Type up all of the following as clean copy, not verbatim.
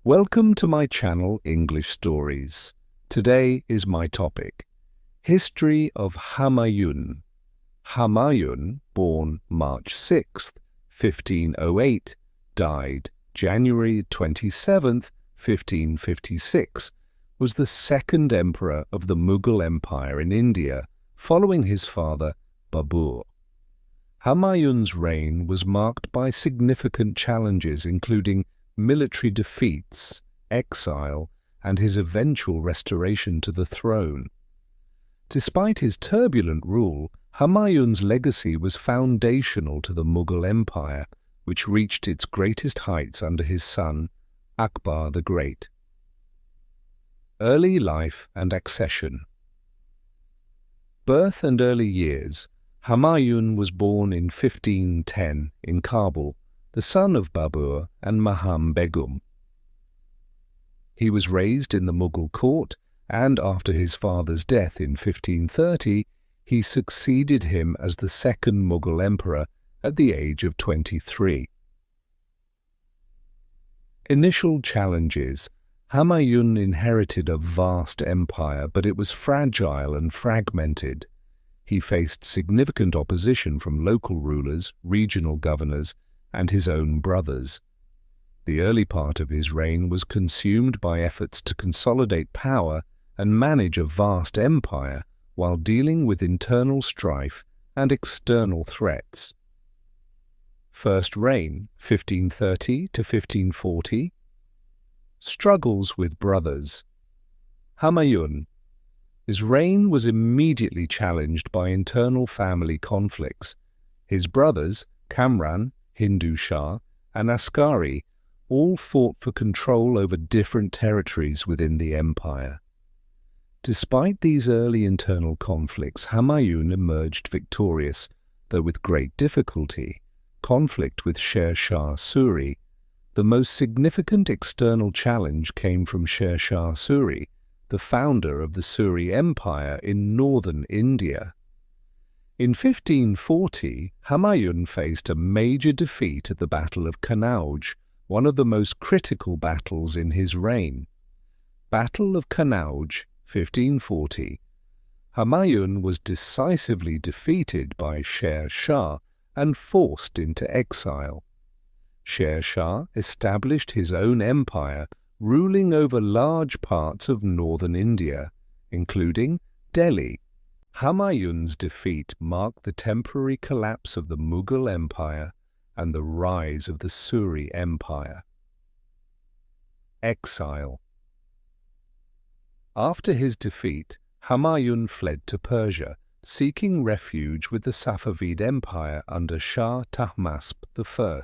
Welcome to my channel English Stories. Today is my topic, History of Humayun. Humayun, born March 6th, 1508, died January 27th, 1556, was the second emperor of the Mughal Empire in India, following his father Babur. Humayun's reign was marked by significant challenges including military defeats, exile, and his eventual restoration to the throne. Despite his turbulent rule, Humayun's legacy was foundational to the Mughal Empire, which reached its greatest heights under his son, Akbar the Great. Early life and accession. Birth and early years. Humayun was born in 1510 in Kabul, the son of Babur and Maham Begum. He was raised in the Mughal court, and after his father's death in 1530, he succeeded him as the second Mughal emperor at the age of 23. Initial challenges. Humayun inherited a vast empire, but it was fragile and fragmented. He faced significant opposition from local rulers, regional governors, and his own brothers. The early part of his reign was consumed by efforts to consolidate power and manage a vast empire while dealing with internal strife and external threats. First reign, 1530 to 1540. Struggles with brothers. Humayun. His reign was immediately challenged by internal family conflicts. His brothers, Kamran, Hindu Shah, and Askari, all fought for control over different territories within the empire. Despite these early internal conflicts, Humayun emerged victorious, though with great difficulty. Conflict with Sher Shah Suri. The most significant external challenge came from Sher Shah Suri, the founder of the Suri Empire in northern India. In 1540, Humayun faced a major defeat at the Battle of Kanauj, one of the most critical battles in his reign. Battle of Kanauj, 1540. Humayun was decisively defeated by Sher Shah and forced into exile. Sher Shah established his own empire, ruling over large parts of northern India, including Delhi. Humayun's defeat marked the temporary collapse of the Mughal Empire and the rise of the Suri Empire. Exile. After his defeat, Humayun fled to Persia, seeking refuge with the Safavid Empire under Shah Tahmasp I.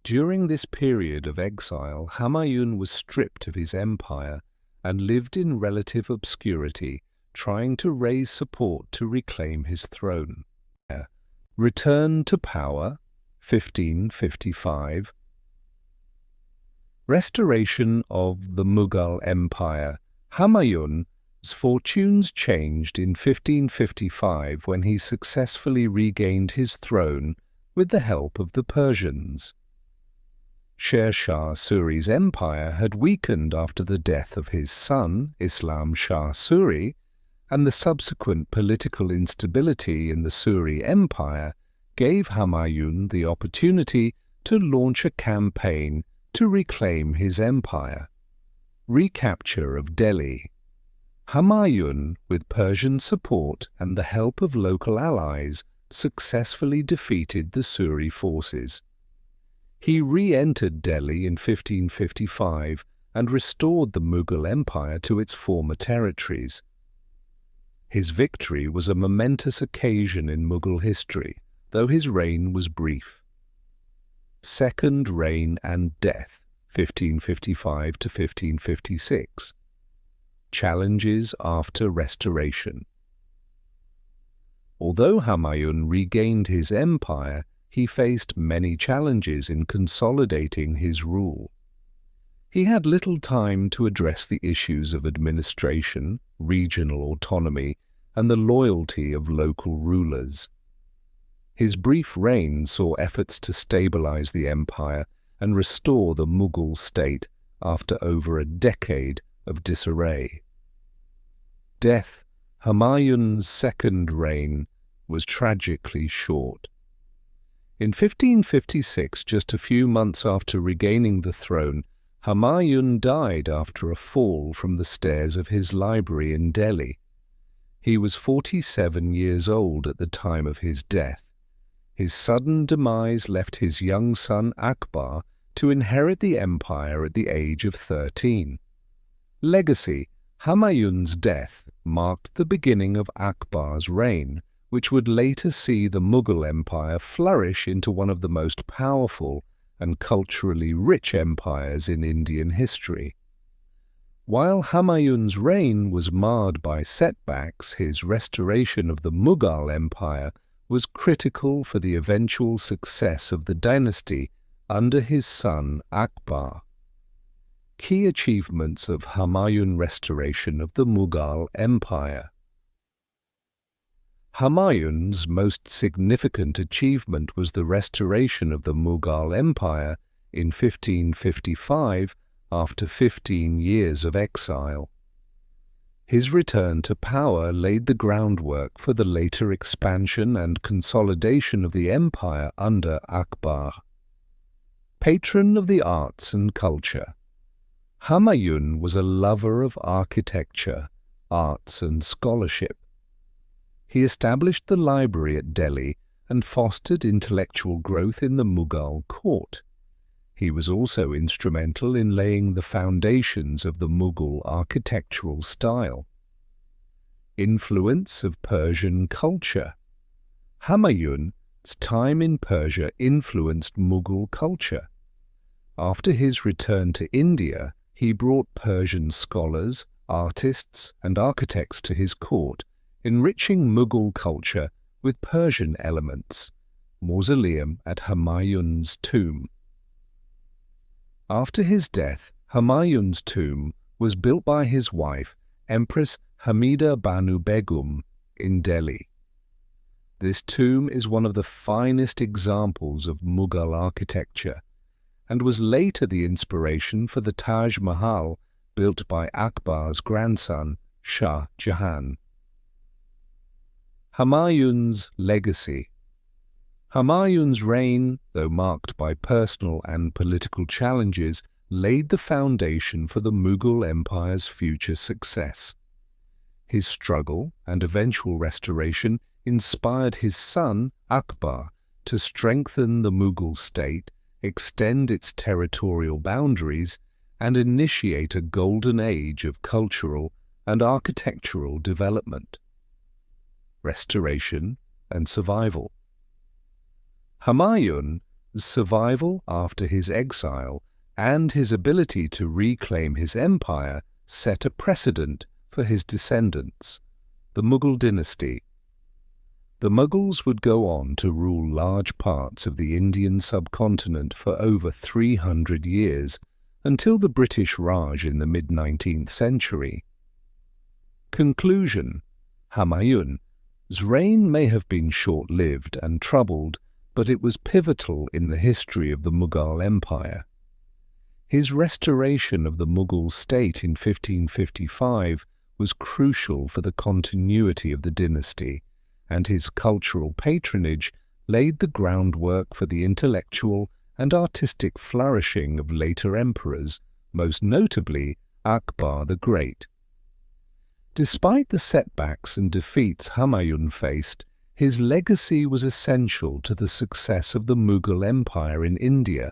During this period of exile, Humayun was stripped of his empire and lived in relative obscurity, trying to raise support to reclaim his throne. Return to power, 1555. Restoration of the Mughal Empire. Humayun's fortunes changed in 1555 when he successfully regained his throne with the help of the Persians. Sher Shah Suri's empire had weakened after the death of his son, Islam Shah Suri, and the subsequent political instability in the Suri Empire gave Humayun the opportunity to launch a campaign to reclaim his empire. Recapture of Delhi. Humayun, with Persian support and the help of local allies, successfully defeated the Suri forces. He re-entered Delhi in 1555 and restored the Mughal Empire to its former territories. His victory was a momentous occasion in Mughal history, though his reign was brief. Second reign and death, 1555 to 1556. Challenges after restoration. Although Humayun regained his empire, he faced many challenges in consolidating his rule. He had little time to address the issues of administration, regional autonomy, and the loyalty of local rulers. His brief reign saw efforts to stabilize the empire and restore the Mughal state after over a decade of disarray. Death. Humayun's second reign was tragically short. In 1556, just a few months after regaining the throne, Humayun died after a fall from the stairs of his library in Delhi. He was 47 years old at the time of his death. His sudden demise left his young son Akbar to inherit the empire at the age of 13. Legacy. Humayun's death marked the beginning of Akbar's reign, which would later see the Mughal Empire flourish into one of the most powerful and culturally rich empires in Indian history. While Humayun's reign was marred by setbacks, his restoration of the Mughal Empire was critical for the eventual success of the dynasty under his son Akbar. Key achievements of Humayun restoration of the Mughal Empire. Humayun's most significant achievement was the restoration of the Mughal Empire in 1555 after 15 years of exile. His return to power laid the groundwork for the later expansion and consolidation of the empire under Akbar. Patron of the arts and culture. Humayun was a lover of architecture, arts and scholarship. He established the library at Delhi and fostered intellectual growth in the Mughal court. He was also instrumental in laying the foundations of the Mughal architectural style. Influence of Persian culture. Humayun's time in Persia influenced Mughal culture. After his return to India, he brought Persian scholars, artists, and architects to his court, enriching Mughal culture with Persian elements. Mausoleum at Humayun's tomb. After his death, Humayun's tomb was built by his wife, Empress Hamida Banu Begum, in Delhi. This tomb is one of the finest examples of Mughal architecture, and was later the inspiration for the Taj Mahal built by Akbar's grandson, Shah Jahan. Humayun's legacy. Humayun's reign, though marked by personal and political challenges, laid the foundation for the Mughal Empire's future success. His struggle and eventual restoration inspired his son, Akbar, to strengthen the Mughal state, extend its territorial boundaries, and initiate a golden age of cultural and architectural development. Restoration and survival. Humayun's survival after his exile and his ability to reclaim his empire set a precedent for his descendants, the Mughal dynasty. The Mughals would go on to rule large parts of the Indian subcontinent for over 300 years, until the British Raj in the mid-19th century. Conclusion. Humayun's reign may have been short-lived and troubled, but it was pivotal in the history of the Mughal Empire. His restoration of the Mughal state in 1555 was crucial for the continuity of the dynasty, and his cultural patronage laid the groundwork for the intellectual and artistic flourishing of later emperors, most notably Akbar the Great. Despite the setbacks and defeats Humayun faced, his legacy was essential to the success of the Mughal Empire in India